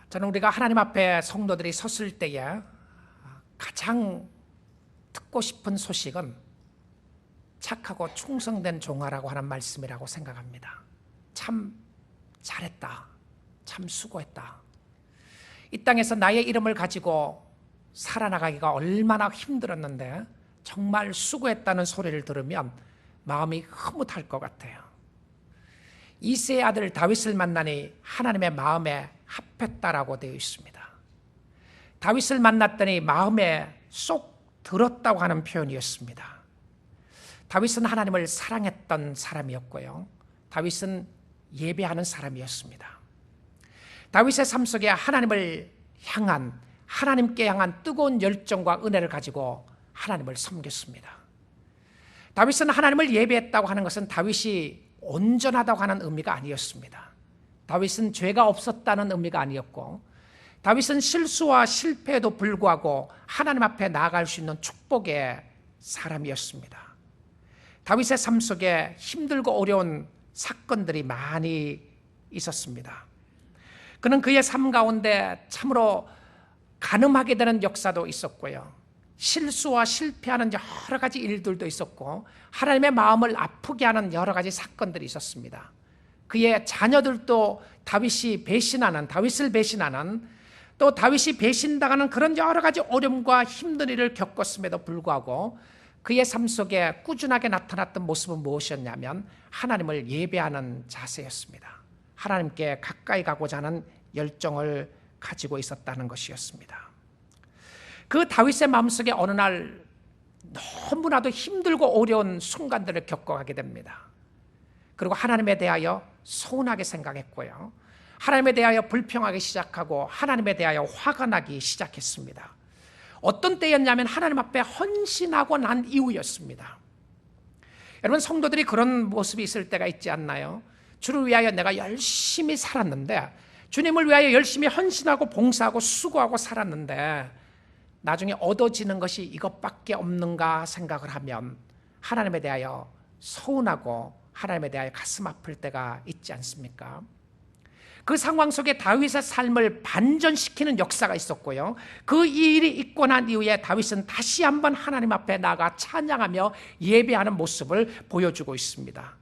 저는 우리가 하나님 앞에 성도들이 섰을 때에 가장 듣고 싶은 소식은 착하고 충성된 종아라고 하는 말씀이라고 생각합니다. 참 잘했다. 참 수고했다. 이 땅에서 나의 이름을 가지고 살아나가기가 얼마나 힘들었는데 정말 수고했다는 소리를 들으면 마음이 흐뭇할 것 같아요. 이새의 아들 다윗을 만나니 하나님의 마음에 합했다라고 되어 있습니다. 다윗을 만났더니 마음에 쏙 들었다고 하는 표현이었습니다. 다윗은 하나님을 사랑했던 사람이었고요. 다윗은 예배하는 사람이었습니다. 다윗의 삶 속에 하나님을 향한, 하나님께 향한 뜨거운 열정과 은혜를 가지고 하나님을 섬겼습니다. 다윗은 하나님을 예배했다고 하는 것은 다윗이 온전하다고 하는 의미가 아니었습니다. 다윗은 죄가 없었다는 의미가 아니었고, 다윗은 실수와 실패에도 불구하고 하나님 앞에 나아갈 수 있는 축복의 사람이었습니다. 다윗의 삶 속에 힘들고 어려운 사건들이 많이 있었습니다. 그는 그의 삶 가운데 참으로 간음하게 되는 역사도 있었고요. 실수와 실패하는 여러 가지 일들도 있었고, 하나님의 마음을 아프게 하는 여러 가지 사건들이 있었습니다. 그의 자녀들도 다윗을 배신하는, 또 다윗이 배신당하는 그런 여러 가지 어려움과 힘든 일을 겪었음에도 불구하고 그의 삶 속에 꾸준하게 나타났던 모습은 무엇이었냐면 하나님을 예배하는 자세였습니다. 하나님께 가까이 가고자 하는 열정을 가지고 있었다는 것이었습니다. 그 다윗의 마음속에 어느 날 너무나도 힘들고 어려운 순간들을 겪어가게 됩니다. 그리고 하나님에 대하여 서운하게 생각했고요. 하나님에 대하여 불평하기 시작하고 하나님에 대하여 화가 나기 시작했습니다. 어떤 때였냐면 하나님 앞에 헌신하고 난 이후였습니다. 여러분, 성도들이 그런 모습이 있을 때가 있지 않나요? 주를 위하여 내가 열심히 살았는데, 주님을 위하여 열심히 헌신하고 봉사하고 수고하고 살았는데 나중에 얻어지는 것이 이것밖에 없는가 생각을 하면 하나님에 대하여 서운하고 하나님에 대하여 가슴 아플 때가 있지 않습니까? 그 상황 속에 다윗의 삶을 반전시키는 역사가 있었고요. 그 일이 있고 난 이후에 다윗은 다시 한번 하나님 앞에 나아가 찬양하며 예배하는 모습을 보여주고 있습니다.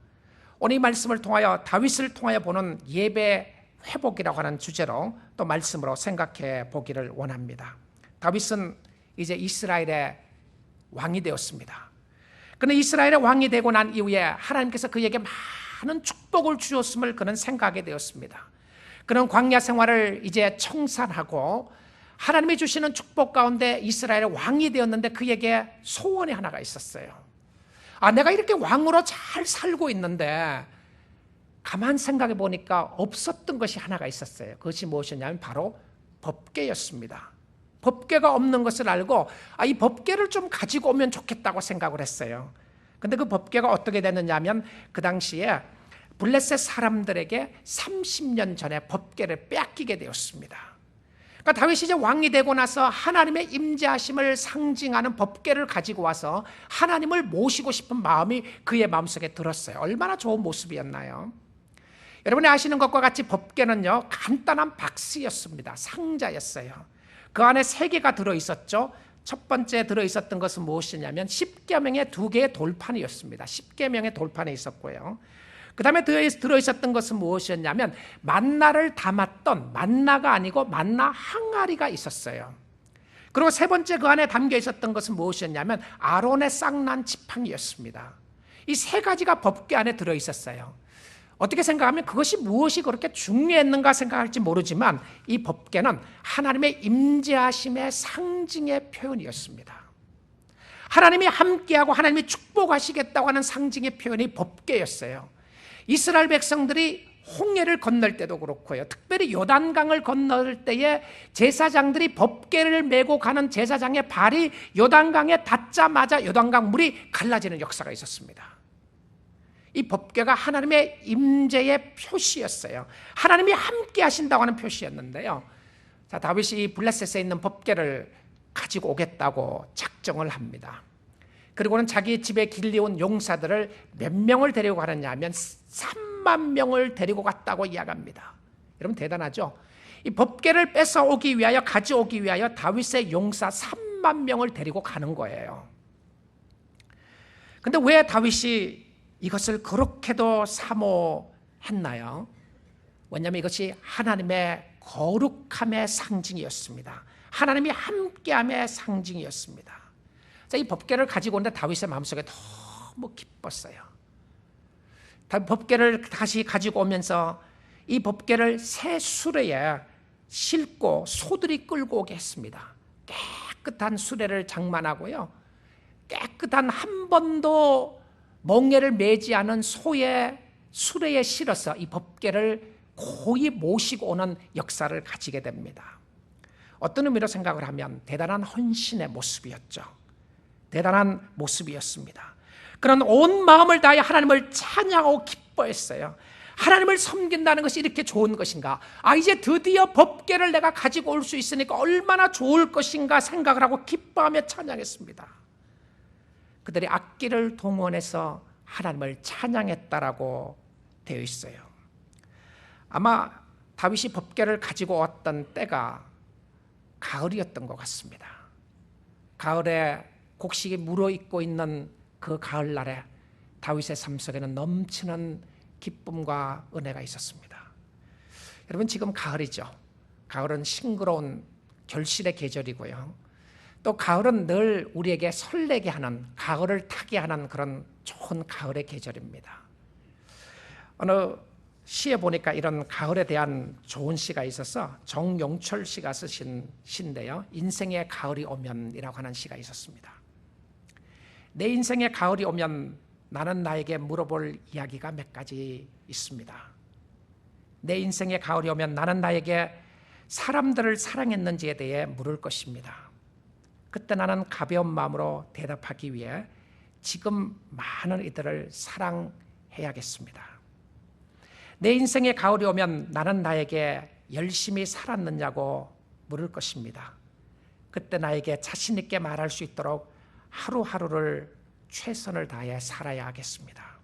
오늘 이 말씀을 통하여 다윗을 통하여 보는 예배 회복이라고 하는 주제로 또 말씀으로 생각해 보기를 원합니다. 다윗은 이제 이스라엘의 왕이 되었습니다. 그는 이스라엘의 왕이 되고 난 이후에 하나님께서 그에게 많은 축복을 주었음을 그는 생각하게 되었습니다. 그는 광야 생활을 이제 청산하고 하나님이 주시는 축복 가운데 이스라엘의 왕이 되었는데 그에게 소원이 하나가 있었어요. 내가 이렇게 왕으로 잘 살고 있는데 가만 생각해 보니까 없었던 것이 하나가 있었어요. 그것이 무엇이냐면 바로 법궤였습니다. 법궤가 없는 것을 알고 이 법궤를 좀 가지고 오면 좋겠다고 생각을 했어요. 근데 그 법궤가 어떻게 됐느냐 하면 그 당시에 블레셋 사람들에게 30년 전에 법궤를 빼앗기게 되었습니다. 그러니까 다윗이 이제 왕이 되고 나서 하나님의 임재하심을 상징하는 법궤를 가지고 와서 하나님을 모시고 싶은 마음이 그의 마음속에 들었어요. 얼마나 좋은 모습이었나요? 여러분이 아시는 것과 같이 법궤는요, 간단한 박스였습니다. 상자였어요. 그 안에 3개가 들어있었죠. 첫 번째 들어있었던 것은 무엇이냐면 10계명의 2개의 돌판이었습니다. 10계명의 돌판에 있었고요. 그 다음에 들어있었던 것은 무엇이었냐면 만나를 담았던, 만나가 아니고 만나 항아리가 있었어요. 그리고 세 번째 그 안에 담겨 있었던 것은 무엇이었냐면 아론의 쌍난 지팡이였습니다. 이 3가지가 법궤 안에 들어있었어요. 어떻게 생각하면 그것이 무엇이 그렇게 중요했는가 생각할지 모르지만 이 법궤는 하나님의 임재하심의 상징의 표현이었습니다. 하나님이 함께하고 하나님이 축복하시겠다고 하는 상징의 표현이 법궤였어요. 이스라엘 백성들이 홍해를 건널 때도 그렇고요. 특별히 요단강을 건널 때에 제사장들이 법궤를 메고 가는 제사장의 발이 요단강에 닿자마자 요단강 물이 갈라지는 역사가 있었습니다. 이 법궤가 하나님의 임재의 표시였어요. 하나님이 함께 하신다고 하는 표시였는데요. 자, 다윗이 이 블레셋에 있는 법궤를 가지고 오겠다고 작정을 합니다. 그리고는 자기 집에 길리온 용사들을 몇 명을 데리고 가느냐 하면 3만 명을 데리고 갔다고 이야기합니다. 여러분 대단하죠? 이 법궤를 뺏어오기 위하여, 가져오기 위하여 다윗의 용사 3만 명을 데리고 가는 거예요. 근데 왜 다윗이 이것을 그렇게도 사모했나요? 왜냐하면 이것이 하나님의 거룩함의 상징이었습니다. 하나님이 함께함의 상징이었습니다. 자, 이 법궤를 가지고 오는데 다윗의 마음속에 너무 기뻤어요. 법궤를 다시 가지고 오면서 이 법궤를 새 수레에 싣고 소들이 끌고 오게 했습니다. 깨끗한 수레를 장만하고요, 깨끗한 한 번도 멍에를 매지 않은 소의 수레에 실어서 이 법궤를 고이 모시고 오는 역사를 가지게 됩니다. 어떤 의미로 생각을 하면 대단한 헌신의 모습이었죠. 대단한 모습이었습니다. 그런 온 마음을 다해 하나님을 찬양하고 기뻐했어요. 하나님을 섬긴다는 것이 이렇게 좋은 것인가? 이제 드디어 법궤를 내가 가지고 올 수 있으니까 얼마나 좋을 것인가 생각을 하고 기뻐하며 찬양했습니다. 그들이 악기를 동원해서 하나님을 찬양했다라고 되어 있어요. 아마 다윗이 법궤를 가지고 왔던 때가 가을이었던 것 같습니다. 가을에 곡식이 물어있고 있는 그 가을날에 다윗의 삶 속에는 넘치는 기쁨과 은혜가 있었습니다. 여러분, 지금 가을이죠. 가을은 싱그러운 결실의 계절이고요, 또 가을은 늘 우리에게 설레게 하는, 가을을 타게 하는 그런 좋은 가을의 계절입니다. 어느 시에 보니까 이런 가을에 대한 좋은 시가 있어서 정용철 씨가 쓰신 시인데요, 인생의 가을이 오면이라고 하는 시가 있었습니다. 내 인생의 가을이 오면 나는 나에게 물어볼 이야기가 몇 가지 있습니다. 내 인생의 가을이 오면 나는 나에게 사람들을 사랑했는지에 대해 물을 것입니다. 그때 나는 가벼운 마음으로 대답하기 위해 지금 많은 이들을 사랑해야겠습니다. 내 인생의 가을이 오면 나는 나에게 열심히 살았느냐고 물을 것입니다. 그때 나에게 자신 있게 말할 수 있도록 하루하루를 최선을 다해 살아야 하겠습니다.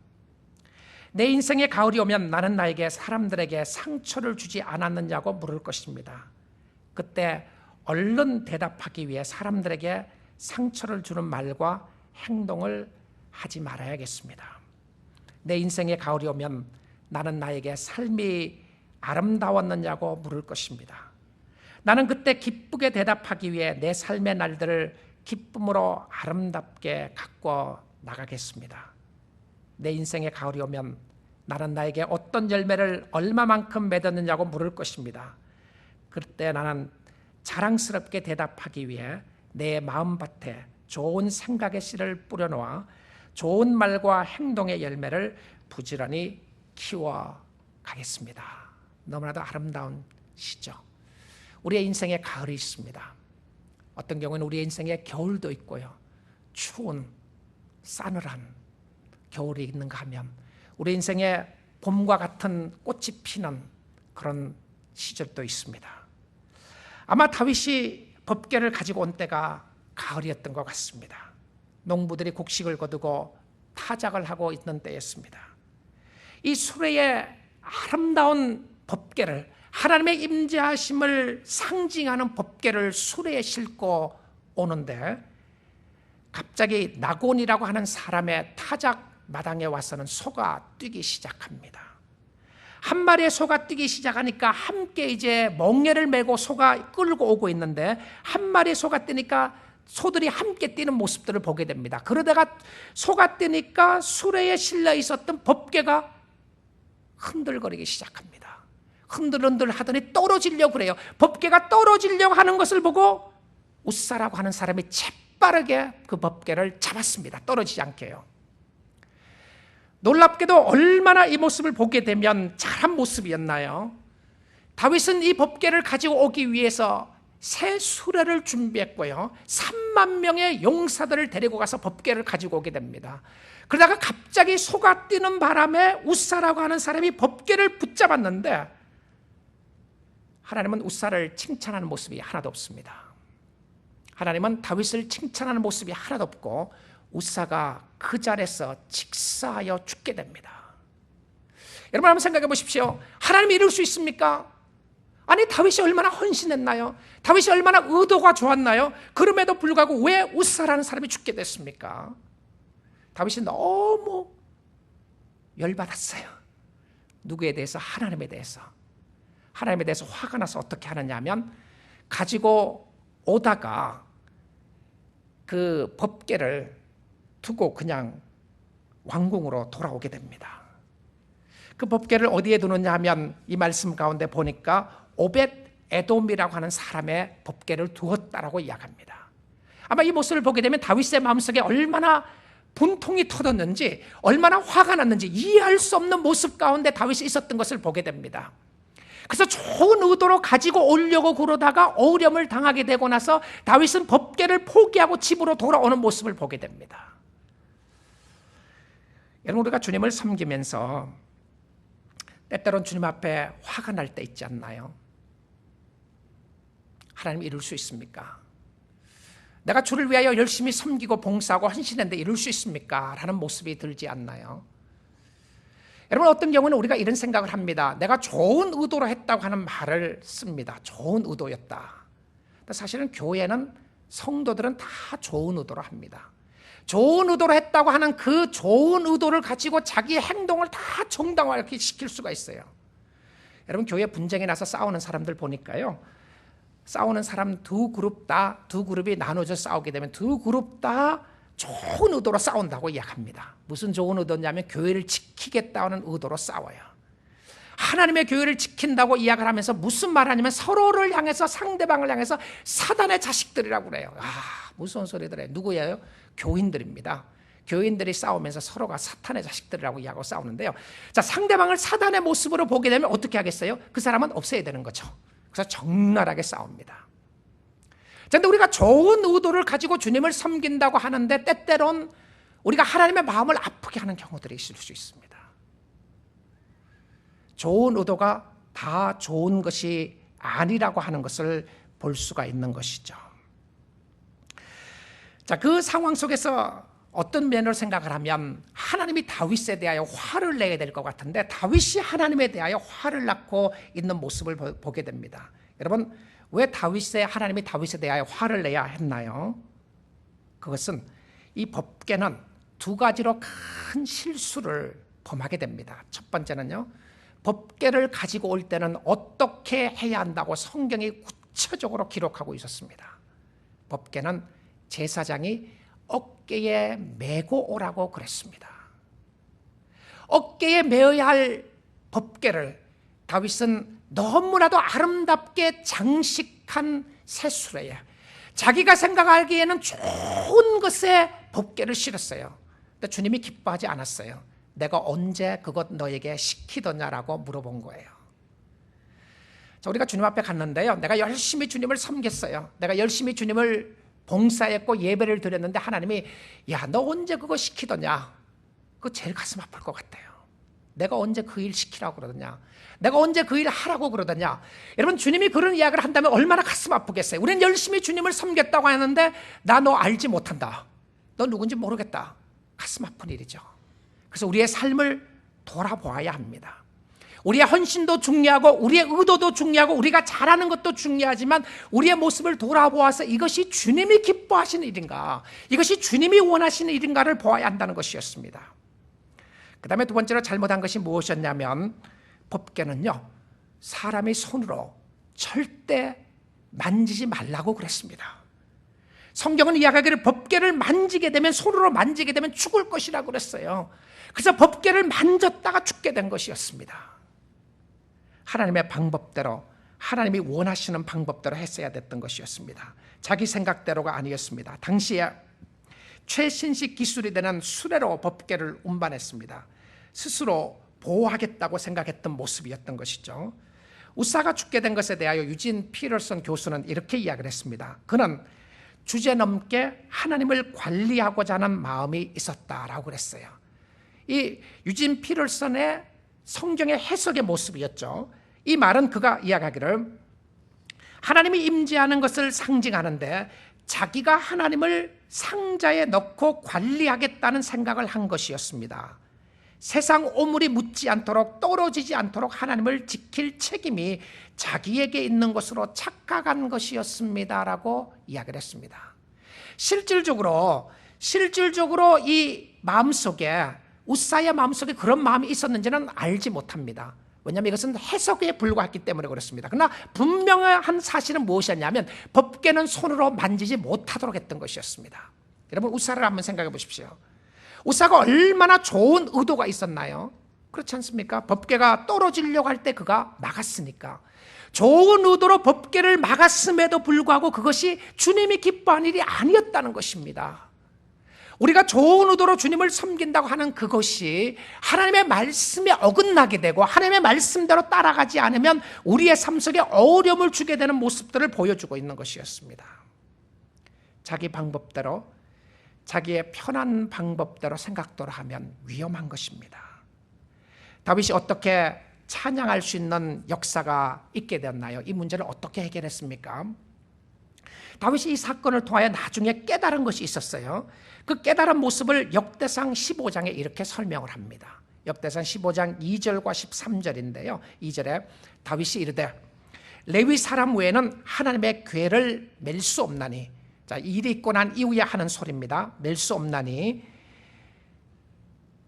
내 인생의 가을이 오면 나는 나에게 사람들에게 상처를 주지 않았느냐고 물을 것입니다. 그때 얼른 대답하기 위해 사람들에게 상처를 주는 말과 행동을 하지 말아야겠습니다. 내 인생의 가을이 오면 나는 나에게 삶이 아름다웠느냐고 물을 것입니다. 나는 그때 기쁘게 대답하기 위해 내 삶의 날들을 기쁨으로 아름답게 갖고 나가겠습니다. 내 인생의 가을이 오면 나는 나에게 어떤 열매를 얼마만큼 맺었느냐고 물을 것입니다. 그때 나는 자랑스럽게 대답하기 위해 내 마음밭에 좋은 생각의 씨를 뿌려놓아 좋은 말과 행동의 열매를 부지런히 키워가겠습니다. 너무나도 아름다운 시죠. 우리의 인생에 가을이 있습니다. 어떤 경우는 우리의 인생에 겨울도 있고요, 추운 싸늘한 겨울이 있는가 하면 우리 인생에 봄과 같은 꽃이 피는 그런 시절도 있습니다. 아마 다윗이 법궤를 가지고 온 때가 가을이었던 것 같습니다. 농부들이 곡식을 거두고 타작을 하고 있는 때였습니다. 이 수레의 아름다운 법궤를, 하나님의 임재하심을 상징하는 법궤를 수레에 싣고 오는데 갑자기 나곤이라고 하는 사람의 타작 마당에 와서는 소가 뛰기 시작합니다. 한 마리의 소가 뛰기 시작하니까 함께 이제 멍에를 메고 소가 끌고 오고 있는데 한 마리의 소가 뛰니까 소들이 함께 뛰는 모습들을 보게 됩니다. 그러다가 소가 뛰니까 수레에 실려 있었던 법궤가 흔들거리기 시작합니다. 흔들흔들 하더니 떨어지려고 그래요. 법궤가 떨어지려고 하는 것을 보고 웃사라고 하는 사람이 재빠르게 그 법궤를 잡았습니다. 떨어지지 않게요. 놀랍게도 얼마나 이 모습을 보게 되면 잘한 모습이었나요? 다윗은 이 법궤를 가지고 오기 위해서 새 수레를 준비했고요, 3만 명의 용사들을 데리고 가서 법궤를 가지고 오게 됩니다. 그러다가 갑자기 소가 뛰는 바람에 웃사라고 하는 사람이 법궤를 붙잡았는데 하나님은 웃사를 칭찬하는 모습이 하나도 없습니다. 하나님은 다윗을 칭찬하는 모습이 하나도 없고 웃사가 그 자리에서 직사하여 죽게 됩니다. 여러분 한번 생각해 보십시오. 하나님이 이럴 수 있습니까? 아니 다윗이 얼마나 헌신했나요? 다윗이 얼마나 의도가 좋았나요? 그럼에도 불구하고 왜 우사라는 사람이 죽게 됐습니까? 다윗이 너무 열받았어요. 누구에 대해서? 하나님에 대해서. 하나님에 대해서 화가 나서 어떻게 하느냐 하면 가지고 오다가 그 법궤를 두고 그냥 왕궁으로 돌아오게 됩니다. 그 법궤를 어디에 두느냐 하면 이 말씀 가운데 보니까 오벳 에돔이라고 하는 사람의 법궤를 두었다라고 이야기합니다. 아마 이 모습을 보게 되면 다윗의 마음속에 얼마나 분통이 터졌는지, 얼마나 화가 났는지 이해할 수 없는 모습 가운데 다윗이 있었던 것을 보게 됩니다. 그래서 좋은 의도로 가지고 오려고 그러다가 어려움을 당하게 되고 나서 다윗은 법궤를 포기하고 집으로 돌아오는 모습을 보게 됩니다. 여러분, 우리가 주님을 섬기면서 때때로는 주님 앞에 화가 날 때 있지 않나요? 하나님 이룰 수 있습니까? 내가 주를 위하여 열심히 섬기고 봉사하고 헌신했는데 이룰 수 있습니까? 라는 모습이 들지 않나요? 여러분, 어떤 경우는 우리가 이런 생각을 합니다. 내가 좋은 의도로 했다고 하는 말을 씁니다. 좋은 의도였다. 사실은 교회는, 성도들은 다 좋은 의도로 합니다. 좋은 의도로 했다고 하는 그 좋은 의도를 가지고 자기의 행동을 다 정당화하게 시킬 수가 있어요. 여러분, 교회 분쟁이 나서 싸우는 사람들 보니까요, 싸우는 사람 두 그룹이 나눠져 싸우게 되면 두 그룹 다 좋은 의도로 싸운다고 이야기합니다. 무슨 좋은 의도냐면 교회를 지키겠다는 의도로 싸워요. 하나님의 교회를 지킨다고 이야기를 하면서 무슨 말 하냐면 서로를 향해서, 상대방을 향해서 사단의 자식들이라고 그래요. 무서운 소리들이에요. 누구예요? 교인들입니다. 교인들이 싸우면서 서로가 사탄의 자식들이라고 이야기하고 싸우는데요. 자, 상대방을 사단의 모습으로 보게 되면 어떻게 하겠어요? 그 사람은 없애야 되는 거죠. 그래서 적나라하게 싸웁니다. 그런데 우리가 좋은 의도를 가지고 주님을 섬긴다고 하는데 때때론 우리가 하나님의 마음을 아프게 하는 경우들이 있을 수 있습니다. 좋은 의도가 다 좋은 것이 아니라고 하는 것을 볼 수가 있는 것이죠. 자, 그 상황 속에서 어떤 면으로 생각을 하면 하나님이 다윗에 대하여 화를 내야 될 것 같은데 다윗이 하나님에 대하여 화를 낳고 있는 모습을 보게 됩니다. 여러분, 왜 하나님이 다윗에 대하여 화를 내야 했나요? 그것은 이 법궤는 두 가지로 큰 실수를 범하게 됩니다. 첫 번째는요, 법궤를 가지고 올 때는 어떻게 해야 한다고 성경이 구체적으로 기록하고 있었습니다. 법궤는 제사장이 어깨에 메고 오라고 그랬습니다. 어깨에 메어야 할 법궤를 다윗은 너무나도 아름답게 장식한 새수레에 자기가 생각하기에는 좋은 것에 법궤를 실었어요. 근데 주님이 기뻐하지 않았어요. 내가 언제 그것 너에게 시키더냐라고 물어본 거예요. 자, 우리가 주님 앞에 갔는데요, 내가 열심히 주님을 섬겼어요. 내가 열심히 주님을 봉사했고 예배를 드렸는데 하나님이 야, 너 언제 그거 시키더냐? 그거 제일 가슴 아플 것 같아요. 내가 언제 그 일 시키라고 그러더냐? 내가 언제 그 일 하라고 그러더냐? 여러분, 주님이 그런 이야기를 한다면 얼마나 가슴 아프겠어요. 우리는 열심히 주님을 섬겼다고 하는데 나 너 알지 못한다. 너 누군지 모르겠다. 가슴 아픈 일이죠. 그래서 우리의 삶을 돌아보아야 합니다. 우리의 헌신도 중요하고 우리의 의도도 중요하고 우리가 잘하는 것도 중요하지만 우리의 모습을 돌아보아서 이것이 주님이 기뻐하시는 일인가, 이것이 주님이 원하시는 일인가를 보아야 한다는 것이었습니다. 그 다음에 두 번째로 잘못한 것이 무엇이었냐면 법궤는요, 사람이 손으로 절대 만지지 말라고 그랬습니다. 성경은 이야기하기를 법궤를 만지게 되면, 손으로 만지게 되면 죽을 것이라고 그랬어요. 그래서 법궤를 만졌다가 죽게 된 것이었습니다. 하나님의 방법대로, 하나님이 원하시는 방법대로 했어야 됐던 것이었습니다. 자기 생각대로가 아니었습니다. 당시에 최신식 기술이 되는 수레로 법궤를 운반했습니다. 스스로 보호하겠다고 생각했던 모습이었던 것이죠. 우사가 죽게 된 것에 대하여 유진 피터슨 교수는 이렇게 이야기를 했습니다. 그는 주제넘게 하나님을 관리하고자 하는 마음이 있었다라고 그랬어요. 이 유진 피터슨의 성경의 해석의 모습이었죠. 이 말은 그가 이야기하기를 하나님이 임재하는 것을 상징하는데 자기가 하나님을 상자에 넣고 관리하겠다는 생각을 한 것이었습니다. 세상 오물이 묻지 않도록 떨어지지 않도록 하나님을 지킬 책임이 자기에게 있는 것으로 착각한 것이었습니다라고 이야기를 했습니다. 실질적으로 이 마음속에, 우사의 마음속에 그런 마음이 있었는지는 알지 못합니다. 왜냐하면 이것은 해석에 불과했기 때문에 그렇습니다. 그러나 분명한 사실은 무엇이었냐면 법궤는 손으로 만지지 못하도록 했던 것이었습니다. 여러분, 우사를 한번 생각해 보십시오. 우사가 얼마나 좋은 의도가 있었나요? 그렇지 않습니까? 법궤가 떨어지려고 할 때 그가 막았으니까. 좋은 의도로 법궤를 막았음에도 불구하고 그것이 주님이 기뻐한 일이 아니었다는 것입니다. 우리가 좋은 의도로 주님을 섬긴다고 하는 그것이 하나님의 말씀에 어긋나게 되고 하나님의 말씀대로 따라가지 않으면 우리의 삶 속에 어려움을 주게 되는 모습들을 보여주고 있는 것이었습니다. 자기 방법대로, 자기의 편한 방법대로 생각대로 하면 위험한 것입니다. 다윗이 어떻게 찬양할 수 있는 역사가 있게 되었나요? 이 문제를 어떻게 해결했습니까? 다윗이 이 사건을 통하여 나중에 깨달은 것이 있었어요. 그 깨달은 모습을 역대상 15장에 이렇게 설명을 합니다. 역대상 15장 2절과 13절인데요. 2절에 다윗이 이르되 레위 사람 외에는 하나님의 궤를 맬 수 없나니, 자, 일이 있고 난 이후에 하는 소리입니다. 맬 수 없나니,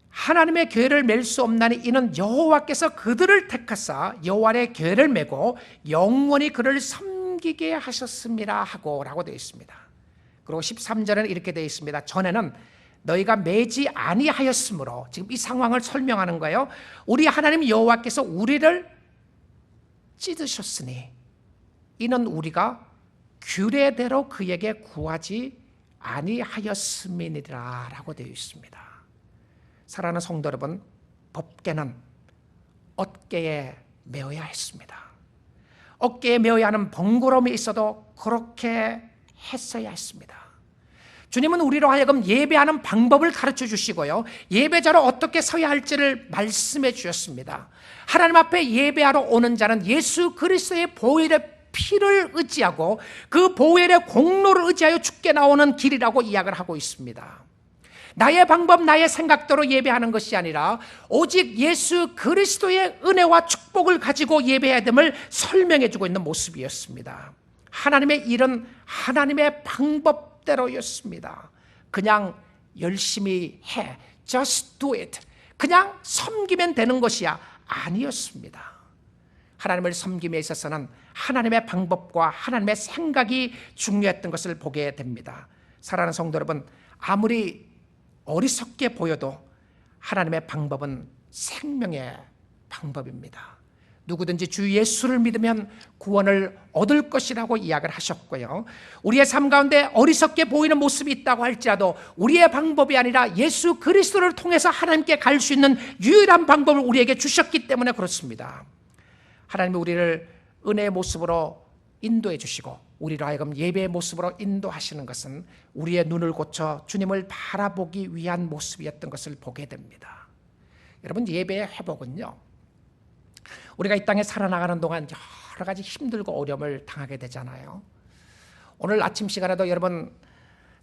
하나님의 궤를 맬 수 없나니 이는 여호와께서 그들을 택하사 여호와의 궤를 메고 영원히 그를 섬기게 하셨습니다 하고 라고 되어 있습니다. 그리고 13절에는 이렇게 되어 있습니다. 전에는 너희가 매지 아니하였으므로, 지금 이 상황을 설명하는 거예요. 우리 하나님 여호와께서 우리를 찢으셨으니 이는 우리가 규례대로 그에게 구하지 아니하였음이니라 라고 되어 있습니다. 사랑하는 성도 여러분, 법궤는 어깨에 메어야 했습니다. 어깨에 메어야 하는 번거로움이 있어도 그렇게 했어야 했습니다. 주님은 우리로 하여금 예배하는 방법을 가르쳐 주시고요, 예배자로 어떻게 서야 할지를 말씀해 주셨습니다. 하나님 앞에 예배하러 오는 자는 예수 그리스도의 보혈의 피를 의지하고 그 보혈의 공로를 의지하여 주께 나오는 길이라고 이야기를 하고 있습니다. 나의 방법, 나의 생각대로 예배하는 것이 아니라 오직 예수 그리스도의 은혜와 축복을 가지고 예배해야 됨을 설명해 주고 있는 모습이었습니다. 하나님의 일은 하나님의 방법대로였습니다. 그냥 열심히 해, just do it, 그냥 섬기면 되는 것이 아니었습니다. 하나님을 섬김에 있어서는 하나님의 방법과 하나님의 생각이 중요했던 것을 보게 됩니다. 사랑하는 성도 여러분, 아무리 어리석게 보여도 하나님의 방법은 생명의 방법입니다. 누구든지 주 예수를 믿으면 구원을 얻을 것이라고 이야기를 하셨고요, 우리의 삶 가운데 어리석게 보이는 모습이 있다고 할지라도 우리의 방법이 아니라 예수 그리스도를 통해서 하나님께 갈 수 있는 유일한 방법을 우리에게 주셨기 때문에 그렇습니다. 하나님이 우리를 은혜의 모습으로 인도해 주시고 우리로 하여금 예배의 모습으로 인도하시는 것은 우리의 눈을 고쳐 주님을 바라보기 위한 모습이었던 것을 보게 됩니다. 여러분, 예배의 회복은요, 우리가 이 땅에 살아나가는 동안 여러 가지 힘들고 어려움을 당하게 되잖아요. 오늘 아침 시간에도 여러분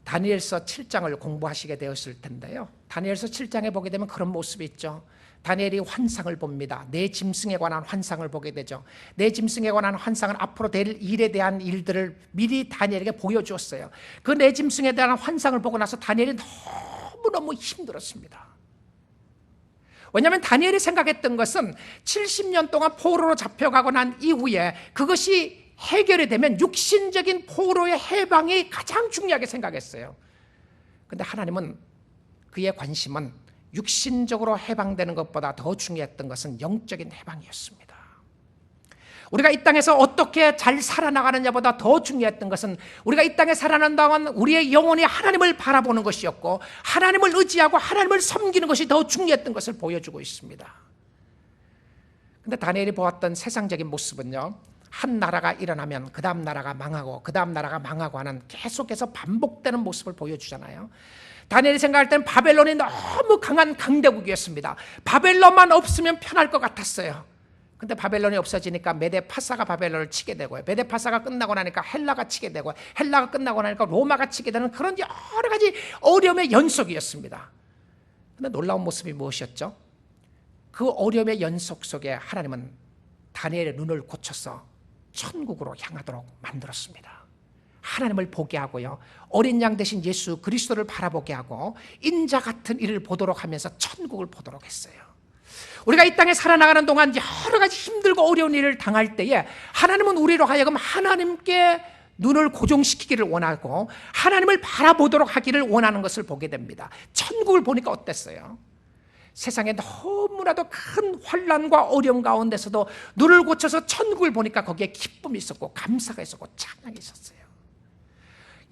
다니엘서 7장을 공부하시게 되었을 텐데요, 다니엘서 7장에 보게 되면 그런 모습이 있죠. 다니엘이 환상을 봅니다. 내 짐승에 관한 환상을 보게 되죠. 내 짐승에 관한 환상은 앞으로 될 일에 대한 일들을 미리 다니엘에게 보여주었어요. 그 내 짐승에 대한 환상을 보고 나서 다니엘이 너무너무 힘들었습니다. 왜냐하면 다니엘이 생각했던 것은 70년 동안 포로로 잡혀가고 난 이후에 그것이 해결이 되면 육신적인 포로의 해방이 가장 중요하게 생각했어요. 그런데 하나님은, 그의 관심은 육신적으로 해방되는 것보다 더 중요했던 것은 영적인 해방이었습니다. 우리가 이 땅에서 어떻게 잘 살아나가느냐보다 더 중요했던 것은 우리가 이 땅에 살아난 동안 우리의 영혼이 하나님을 바라보는 것이었고 하나님을 의지하고 하나님을 섬기는 것이 더 중요했던 것을 보여주고 있습니다. 그런데 다니엘이 보았던 세상적인 모습은요, 한 나라가 일어나면 그 다음 나라가 망하고 그 다음 나라가 망하고 하는 계속해서 반복되는 모습을 보여주잖아요. 다니엘이 생각할 때는 바벨론이 너무 강한 강대국이었습니다. 바벨론만 없으면 편할 것 같았어요. 근데 바벨론이 없어지니까 메데파사가 바벨론을 치게 되고요, 메데파사가 끝나고 나니까 헬라가 치게 되고, 헬라가 끝나고 나니까 로마가 치게 되는 그런 여러 가지 어려움의 연속이었습니다. 근데 놀라운 모습이 무엇이었죠? 그 어려움의 연속 속에 하나님은 다니엘의 눈을 고쳐서 천국으로 향하도록 만들었습니다. 하나님을 보게 하고요, 어린 양 대신 예수 그리스도를 바라보게 하고 인자 같은 일을 보도록 하면서 천국을 보도록 했어요. 우리가 이 땅에 살아나가는 동안 여러 가지 힘들고 어려운 일을 당할 때에 하나님은 우리로 하여금 하나님께 눈을 고정시키기를 원하고 하나님을 바라보도록 하기를 원하는 것을 보게 됩니다. 천국을 보니까 어땠어요? 세상에 너무나도 큰 환난과 어려움 가운데서도 눈을 고쳐서 천국을 보니까 거기에 기쁨이 있었고 감사가 있었고 찬양이 있었어요.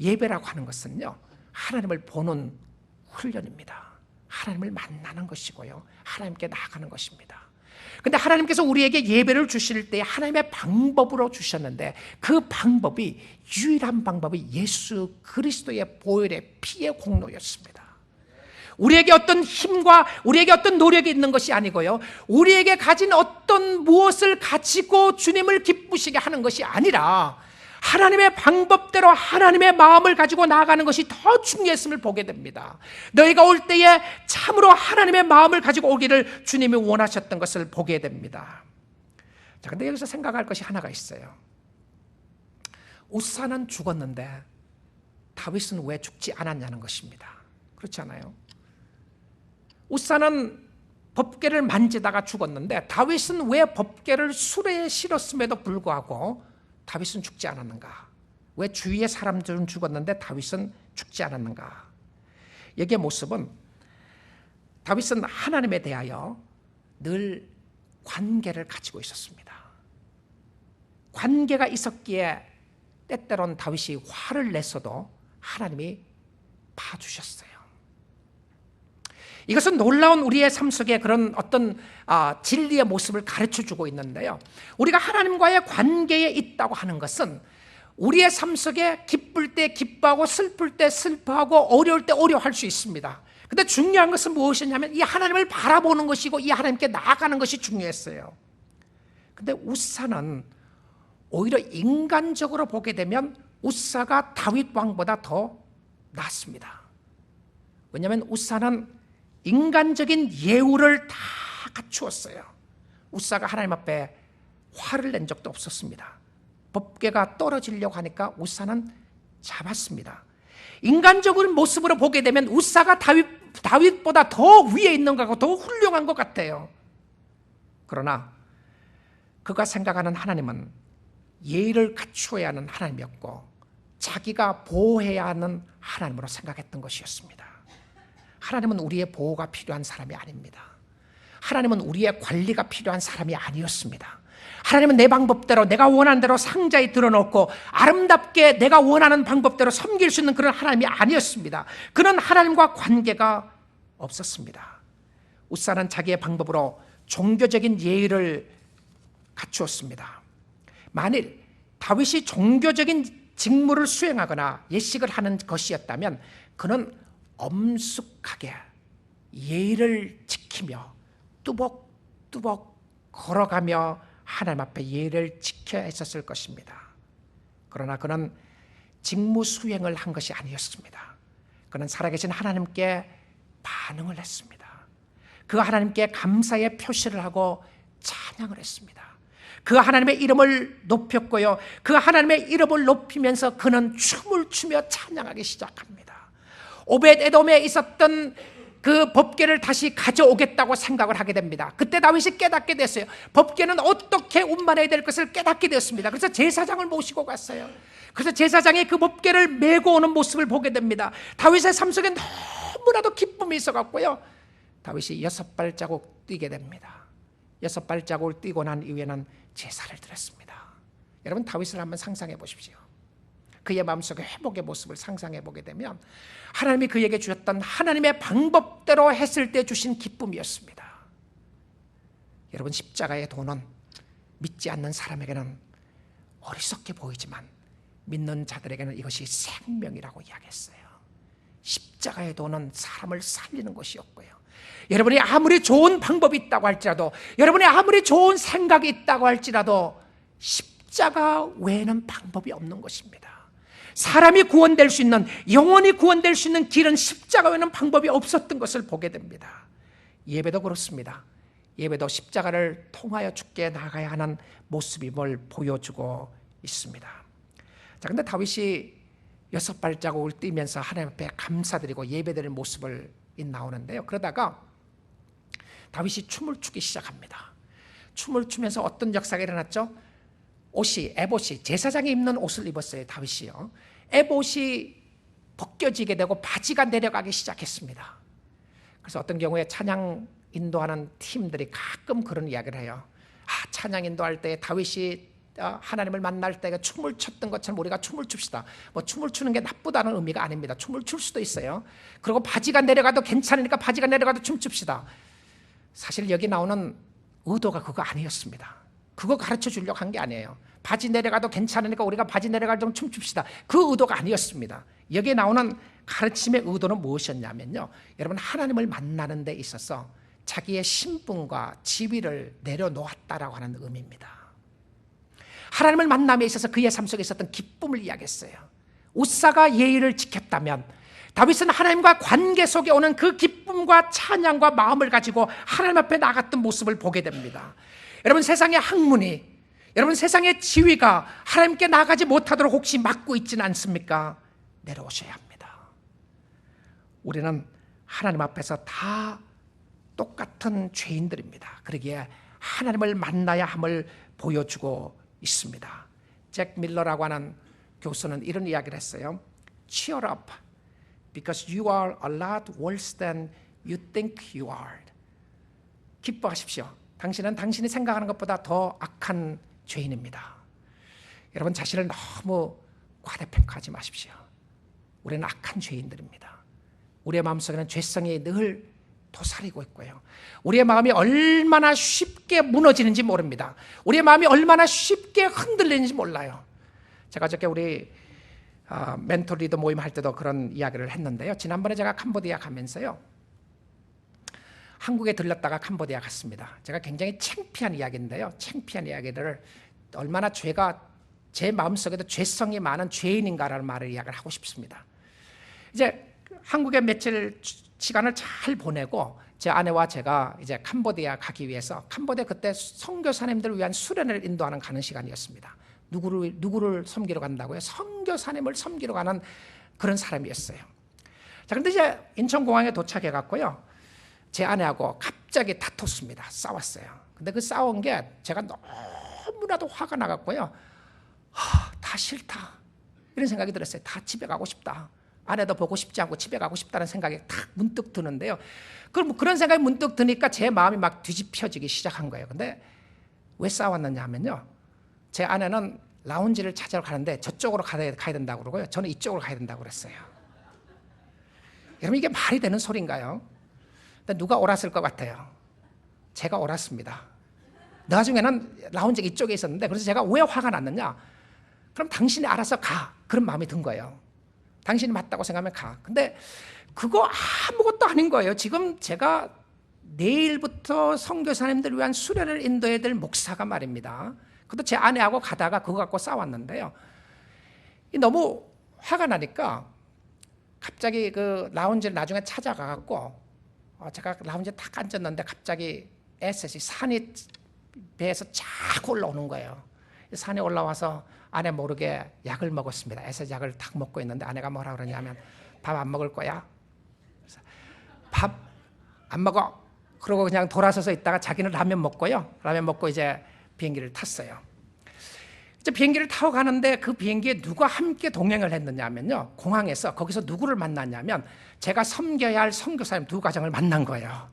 예배라고 하는 것은요, 하나님을 보는 훈련입니다. 하나님을 만나는 것이고요, 하나님께 나아가는 것입니다. 근데 하나님께서 우리에게 예배를 주실 때 하나님의 방법으로 주셨는데, 그 방법이, 유일한 방법이 예수 그리스도의 보혈의 피의 공로였습니다. 우리에게 어떤 힘과 우리에게 어떤 노력이 있는 것이 아니고요, 우리에게 가진 어떤 무엇을 가지고 주님을 기쁘시게 하는 것이 아니라 하나님의 방법대로 하나님의 마음을 가지고 나아가는 것이 더 중요했음을 보게 됩니다. 너희가 올 때에 참으로 하나님의 마음을 가지고 오기를 주님이 원하셨던 것을 보게 됩니다. 자, 근데 여기서 생각할 것이 하나가 있어요. 우사는 죽었는데 다윗은 왜 죽지 않았냐는 것입니다. 그렇지 않아요? 우사는 법궤를 만지다가 죽었는데 다윗은 왜 법궤를 수레에 실었음에도 불구하고 다윗은 죽지 않았는가? 왜 주위의 사람들은 죽었는데 다윗은 죽지 않았는가? 여기의 모습은, 다윗은 하나님에 대하여 늘 관계를 가지고 있었습니다. 관계가 있었기에 때때론 다윗이 화를 냈어도 하나님이 봐주셨어요. 이것은 놀라운 우리의 삶 속에 그런 어떤 진리의 모습을 가르쳐주고 있는데요, 우리가 하나님과의 관계에 있다고 하는 것은 우리의 삶 속에 기쁠 때 기뻐하고 슬플 때 슬퍼하고 어려울 때 어려워할 수 있습니다. 근데 중요한 것은 무엇이냐면 이 하나님을 바라보는 것이고 이 하나님께 나아가는 것이 중요했어요. 근데 우사는 오히려 인간적으로 보게 되면 우사가 다윗 왕보다 더 낫습니다. 왜냐하면 우사는 인간적인 예우를 다 갖추었어요. 우사가 하나님 앞에 화를 낸 적도 없었습니다. 법궤가 떨어지려고 하니까 우사는 잡았습니다. 인간적인 모습으로 보게 되면 우사가 다윗보다 더 위에 있는 것 같고 더 훌륭한 것 같아요. 그러나 그가 생각하는 하나님은 예의를 갖추어야 하는 하나님이었고 자기가 보호해야 하는 하나님으로 생각했던 것이었습니다. 하나님은 우리의 보호가 필요한 사람이 아닙니다. 하나님은 우리의 관리가 필요한 사람이 아니었습니다. 하나님은 내 방법대로 내가 원하는 대로 상자에 들어놓고 아름답게 내가 원하는 방법대로 섬길 수 있는 그런 하나님이 아니었습니다. 그런 하나님과 관계가 없었습니다. 우사는 자기의 방법으로 종교적인 예의를 갖추었습니다. 만일 다윗이 종교적인 직무를 수행하거나 예식을 하는 것이었다면 그는 엄숙하게 예의를 지키며 뚜벅뚜벅 걸어가며 하나님 앞에 예의를 지켜야 했었을 것입니다. 그러나 그는 직무 수행을 한 것이 아니었습니다. 그는 살아계신 하나님께 반응을 했습니다. 그 하나님께 감사의 표시를 하고 찬양을 했습니다. 그 하나님의 이름을 높였고요, 그 하나님의 이름을 높이면서 그는 춤을 추며 찬양하기 시작합니다. 오벳에돔에 있었던 그 법궤를 다시 가져오겠다고 생각을 하게 됩니다. 그때 다윗이 깨닫게 됐어요. 법궤는 어떻게 운반해야 될 것을 깨닫게 되었습니다. 그래서 제사장을 모시고 갔어요. 그래서 제사장이 그 법궤를 메고 오는 모습을 보게 됩니다. 다윗의 삶 속에 너무나도 기쁨이 있어갖고요, 다윗이 6발자국 뛰게 됩니다. 6발자국을 뛰고 난 이후에는 제사를 드렸습니다. 여러분, 다윗을 한번 상상해 보십시오. 그의 마음속에 회복의 모습을 상상해 보게 되면 하나님이 그에게 주셨던 하나님의 방법대로 했을 때 주신 기쁨이었습니다. 여러분, 십자가의 도는 믿지 않는 사람에게는 어리석게 보이지만 믿는 자들에게는 이것이 생명이라고 이야기했어요. 십자가의 도는 사람을 살리는 것이었고요, 여러분이 아무리 좋은 방법이 있다고 할지라도, 여러분이 아무리 좋은 생각이 있다고 할지라도 십자가 외에는 방법이 없는 것입니다. 사람이 구원될 수 있는, 영원히 구원될 수 있는 길은 십자가 외에는 방법이 없었던 것을 보게 됩니다. 예배도 그렇습니다. 예배도 십자가를 통하여 주께 나가야 하는 모습임을 보여주고 있습니다. 자, 근데 다윗이 6발자국을 뛰면서 하나님 앞에 감사드리고 예배드리는 모습을 나오는데요. 그러다가 다윗이 춤을 추기 시작합니다. 춤을 추면서 어떤 역사가 일어났죠? 에봇이 제사장이 입는 옷을 입었어요. 다윗이요. 에봇이 벗겨지게 되고 바지가 내려가기 시작했습니다. 그래서 어떤 경우에 찬양 인도하는 팀들이 가끔 그런 이야기를 해요. 찬양 인도할 때 다윗이 하나님을 만날 때 춤을 췄던 것처럼 우리가 춤을 춥시다. 뭐 춤을 추는 게 나쁘다는 의미가 아닙니다. 춤을 출 수도 있어요. 그리고 바지가 내려가도 괜찮으니까 바지가 내려가도 춤춥시다. 사실 여기 나오는 의도가 그거 아니었습니다. 그거 가르쳐 주려고 한 게 아니에요. 바지 내려가도 괜찮으니까 우리가 바지 내려갈 정도 춤춥시다. 그 의도가 아니었습니다. 여기에 나오는 가르침의 의도는 무엇이었냐면요, 여러분, 하나님을 만나는 데 있어서 자기의 신분과 지위를 내려놓았다라고 하는 의미입니다. 하나님을 만남에 있어서 그의 삶 속에 있었던 기쁨을 이야기했어요. 우사가 예의를 지켰다면 다윗은 하나님과 관계 속에 오는 그 기쁨과 찬양과 마음을 가지고 하나님 앞에 나갔던 모습을 보게 됩니다. 여러분, 세상의 학문이, 여러분, 세상의 지위가 하나님께 나가지 못하도록 혹시 막고 있지는 않습니까? 내려오셔야 합니다. 우리는 하나님 앞에서 다 똑같은 죄인들입니다. 그러기에 하나님을 만나야 함을 보여주고 있습니다. 잭 밀러라고 하는 교수는 이런 이야기를 했어요. Cheer up, because you are a lot worse than you think you are. 기뻐하십시오. 당신은 당신이 생각하는 것보다 더 악한 죄인입니다. 여러분, 자신을 너무 과대평가하지 마십시오. 우리는 악한 죄인들입니다. 우리의 마음속에는 죄성이 늘 도사리고 있고요. 우리의 마음이 얼마나 쉽게 무너지는지 모릅니다. 우리의 마음이 얼마나 쉽게 흔들리는지 몰라요. 제가 어저께 우리 멘토 리더 모임 할 때도 그런 이야기를 했는데요. 지난번에 제가 캄보디아 가면서요, 한국에 들렀다가 캄보디아 갔습니다. 제가 굉장히 창피한 이야기인데요, 창피한 이야기를 얼마나 제가 제 마음속에도 죄성이 많은 죄인인가라는 말을 이야기를 하고 싶습니다. 이제 한국에 며칠 시간을 잘 보내고 제 아내와 제가 이제 캄보디아 가기 위해서, 캄보디아 그때 선교사님들을 위한 수련회를 인도하는 가는 시간이었습니다. 누구를 섬기러 간다고요? 선교사님을 섬기러 가는 그런 사람이었어요. 자, 근데 이제 인천공항에 도착해 갔고요, 제 아내하고 갑자기 다퉜습니다. 싸웠어요. 근데 그 싸운 게 제가 너무나도 화가 나갔고요. 다 싫다, 이런 생각이 들었어요. 다 집에 가고 싶다. 아내도 보고 싶지 않고 집에 가고 싶다는 생각이 탁 문득 드는데요. 그런 생각이 문득 드니까 제 마음이 막 뒤집혀지기 시작한 거예요. 근데 왜 싸웠느냐 하면요, 제 아내는 라운지를 찾으러 가는데 저쪽으로 가야 된다고 그러고요, 저는 이쪽으로 가야 된다고 그랬어요. 여러분, 이게 말이 되는 소리인가요? 근데 누가 옳았을 것 같아요? 제가 옳았습니다. 나중에는 라운지가 이쪽에 있었는데, 그래서 제가 왜 화가 났느냐, 그럼 당신이 알아서 가, 그런 마음이 든 거예요. 당신이 맞다고 생각하면 가. 근데 그거 아무것도 아닌 거예요. 지금 제가 내일부터 선교사님들을 위한 수련을 인도해야 될 목사가 말입니다. 그것도 제 아내하고 가다가 그거 갖고 싸웠는데요, 너무 화가 나니까 갑자기 그 라운지를 나중에 찾아가갖고, 제가 라운지에 딱 앉았는데 갑자기 에셋이, 산이 배에서 쫙 올라오는 거예요. 산에 올라와서 아내 모르게 약을 먹었습니다. 에셋 약을 딱 먹고 있는데 아내가 뭐라 그러냐면, 밥 안 먹을 거야? 밥 안 먹어. 그러고 그냥 돌아서서 있다가 자기는 라면 먹고요, 라면 먹고 이제 비행기를 탔어요. 이제 비행기를 타고 가는데 그 비행기에 누가 함께 동행을 했느냐면요, 공항에서 거기서 누구를 만났냐면 제가 섬겨야 할 선교사님 두 가정을 만난 거예요.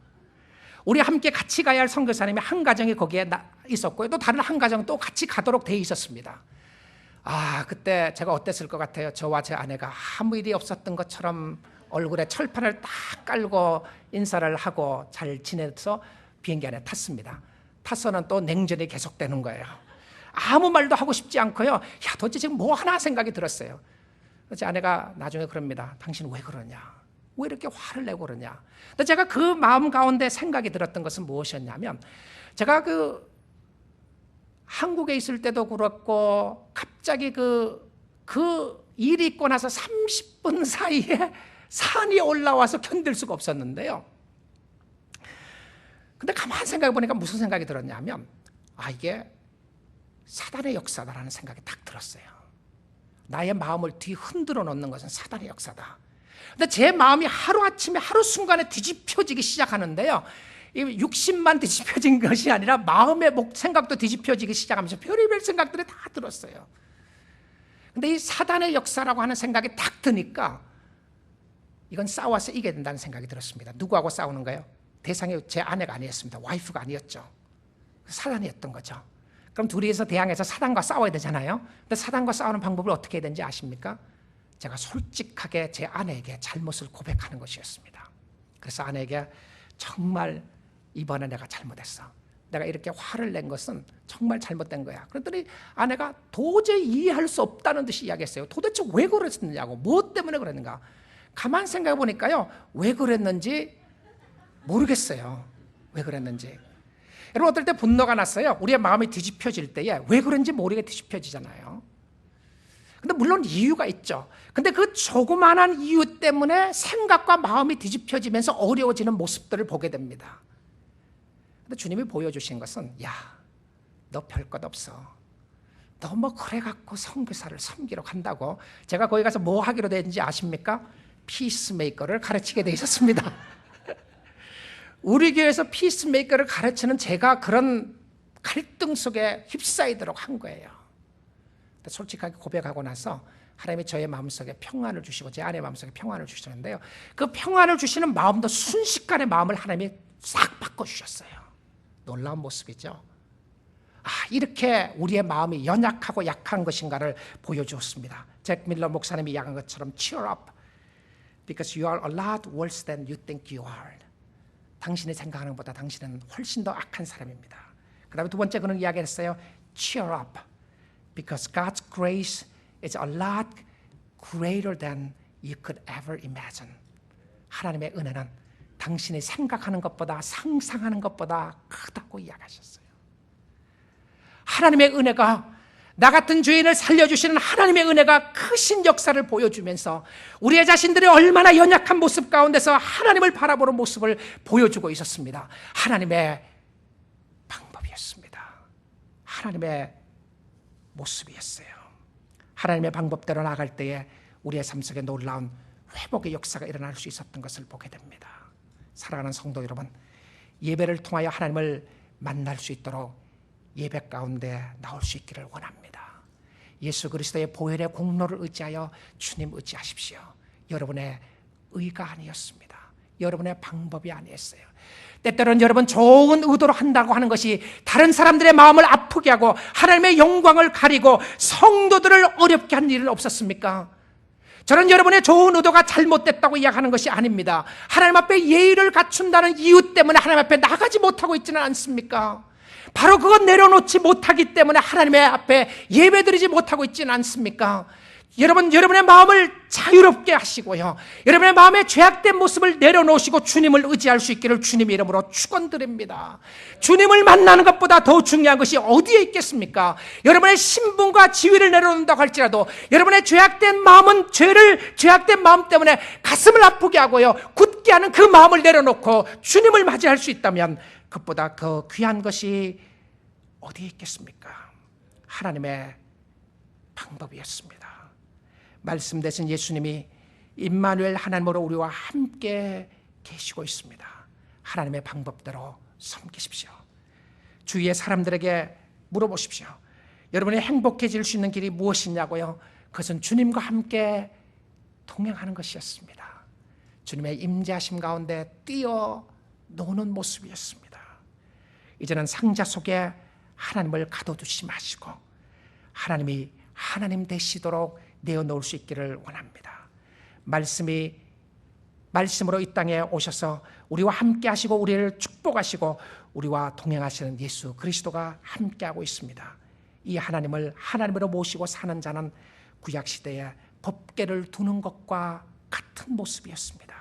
우리 함께 같이 가야 할 선교사님이 한 가정이 거기에 있었고요, 또 다른 한 가정 또 같이 가도록 돼 있었습니다. 그때 제가 어땠을 것 같아요? 저와 제 아내가 아무 일이 없었던 것처럼 얼굴에 철판을 딱 깔고 인사를 하고 잘 지내서 비행기 안에 탔습니다. 타서는 또 냉전이 계속되는 거예요. 아무 말도 하고 싶지 않고요, 도대체 지금 뭐 하나 생각이 들었어요. 제 아내가 나중에 그럽니다. 당신 왜 그러냐? 왜 이렇게 화를 내고 그러냐? 근데 제가 그 마음 가운데 생각이 들었던 것은 무엇이었냐면, 제가 그 한국에 있을 때도 그렇고 갑자기 그 일이 있고 나서 30분 사이에 산이 올라와서 견딜 수가 없었는데요, 근데 가만히 생각해 보니까 무슨 생각이 들었냐면, 이게 사단의 역사다라는 생각이 딱 들었어요. 나의 마음을 뒤흔들어 놓는 것은 사단의 역사다. 근데 제 마음이 하루아침에 하루순간에 뒤집혀지기 시작하는데요, 이 육신만 뒤집혀진 것이 아니라 마음의 생각도 뒤집혀지기 시작하면서 별의별 생각들이 다 들었어요. 근데 이 사단의 역사라고 하는 생각이 딱 드니까 이건 싸워서 이겨야 된다는 생각이 들었습니다. 누구하고 싸우는가요? 대상이 제 아내가 아니었습니다. 와이프가 아니었죠. 사단이었던 거죠. 그럼 둘이서 대항해서 사단과 싸워야 되잖아요. 근데 사단과 싸우는 방법을 어떻게 해야 되는지 아십니까? 제가 솔직하게 제 아내에게 잘못을 고백하는 것이었습니다. 그래서 아내에게 정말 이번에 내가 잘못했어. 내가 이렇게 화를 낸 것은 정말 잘못된 거야. 그랬더니 아내가 도저히 이해할 수 없다는 듯이 이야기했어요. 도대체 왜 그랬느냐고, 무엇 때문에 그랬는가. 가만 생각해 보니까요, 왜 그랬는지 모르겠어요. 왜 그랬는지. 여러분, 어떨 때 분노가 났어요. 우리의 마음이 뒤집혀질 때에 왜 그런지 모르게 뒤집혀지잖아요. 근데 물론 이유가 있죠. 근데 그 조그만한 이유 때문에 생각과 마음이 뒤집혀지면서 어려워지는 모습들을 보게 됩니다. 근데 주님이 보여주신 것은, 야, 너 별 것 없어. 너 뭐 그래갖고 선교사를 섬기러 간다고. 제가 거기 가서 뭐 하기로 됐는지 아십니까? 피스메이커를 가르치게 돼 있었습니다. 우리 교회에서 피스메이커를 가르치는 제가 그런 갈등 속에 휩싸이도록 한 거예요. 근데 솔직하게 고백하고 나서 하나님이 저의 마음속에 평안을 주시고 제 아내의 마음속에 평안을 주시는데요, 그 평안을 주시는 마음도 순식간에 마음을 하나님이 싹 바꿔주셨어요. 놀라운 모습이죠. 이렇게 우리의 마음이 연약하고 약한 것인가를 보여주었습니다. 잭 밀러 목사님이 이야기한 것처럼 cheer up because you are a lot worse than you think you are. 당신이 생각하는 것보다 당신은 훨씬 더 악한 사람입니다. 그 다음에 두 번째 그는 이야기했어요. cheer up because God's grace is a lot greater than you could ever imagine. 하나님의 은혜는 당신이 생각하는 것보다 상상하는 것보다 크다고 이야기하셨어요. 하나님의 은혜가, 나 같은 죄인을 살려주시는 하나님의 은혜가 크신 역사를 보여주면서 우리의 자신들이 얼마나 연약한 모습 가운데서 하나님을 바라보는 모습을 보여주고 있었습니다. 하나님의 방법이었습니다. 하나님의 모습이었어요. 하나님의 방법대로 나아갈 때에 우리의 삶 속에 놀라운 회복의 역사가 일어날 수 있었던 것을 보게 됩니다. 사랑하는 성도 여러분, 예배를 통하여 하나님을 만날 수 있도록 예배 가운데 나올 수 있기를 원합니다. 예수 그리스도의 보혈의 공로를 의지하여 주님 의지하십시오. 여러분의 의가 아니었습니다. 여러분의 방법이 아니었어요. 때때로는 여러분 좋은 의도로 한다고 하는 것이 다른 사람들의 마음을 아프게 하고 하나님의 영광을 가리고 성도들을 어렵게 한 일은 없었습니까? 저는 여러분의 좋은 의도가 잘못됐다고 이야기하는 것이 아닙니다. 하나님 앞에 예의를 갖춘다는 이유 때문에 하나님 앞에 나가지 못하고 있지는 않습니까? 바로 그것 내려놓지 못하기 때문에 하나님의 앞에 예배드리지 못하고 있지는 않습니까? 여러분의 마음을 자유롭게 하시고요, 여러분의 마음의 죄악된 모습을 내려놓으시고 주님을 의지할 수 있기를 주님의 이름으로 축원드립니다. 주님을 만나는 것보다 더 중요한 것이 어디에 있겠습니까? 여러분의 신분과 지위를 내려놓는다고 할지라도 여러분의 죄악된 마음은 죄악된 마음 때문에 가슴을 아프게 하고요, 굳게 하는 그 마음을 내려놓고 주님을 맞이할 수 있다면 그것보다 더 귀한 것이 어디에 있겠습니까? 하나님의 방법이었습니다. 말씀 대신 예수님이 임마누엘, 하나님으로 우리와 함께 계시고 있습니다. 하나님의 방법대로 섬기십시오. 주위의 사람들에게 물어보십시오. 여러분이 행복해질 수 있는 길이 무엇이냐고요? 그것은 주님과 함께 동행하는 것이었습니다. 주님의 임재하심 가운데 뛰어노는 모습이었습니다. 이제는 상자 속에 하나님을 가둬두지 마시고 하나님이 하나님 되시도록 내어놓을 수 있기를 원합니다. 말씀으로 이 땅에 오셔서 우리와 함께 하시고 우리를 축복하시고 우리와 동행하시는 예수 그리스도가 함께하고 있습니다. 이 하나님을 하나님으로 모시고 사는 자는 구약시대에 법궤를 두는 것과 같은 모습이었습니다.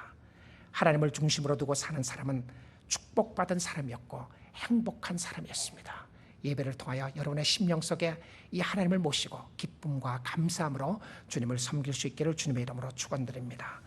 하나님을 중심으로 두고 사는 사람은 축복받은 사람이었고 행복한 사람이었습니다. 예배를 통하여 여러분의 심령 속에 이 하나님을 모시고 기쁨과 감사함으로 주님을 섬길 수 있기를 주님의 이름으로 축원드립니다.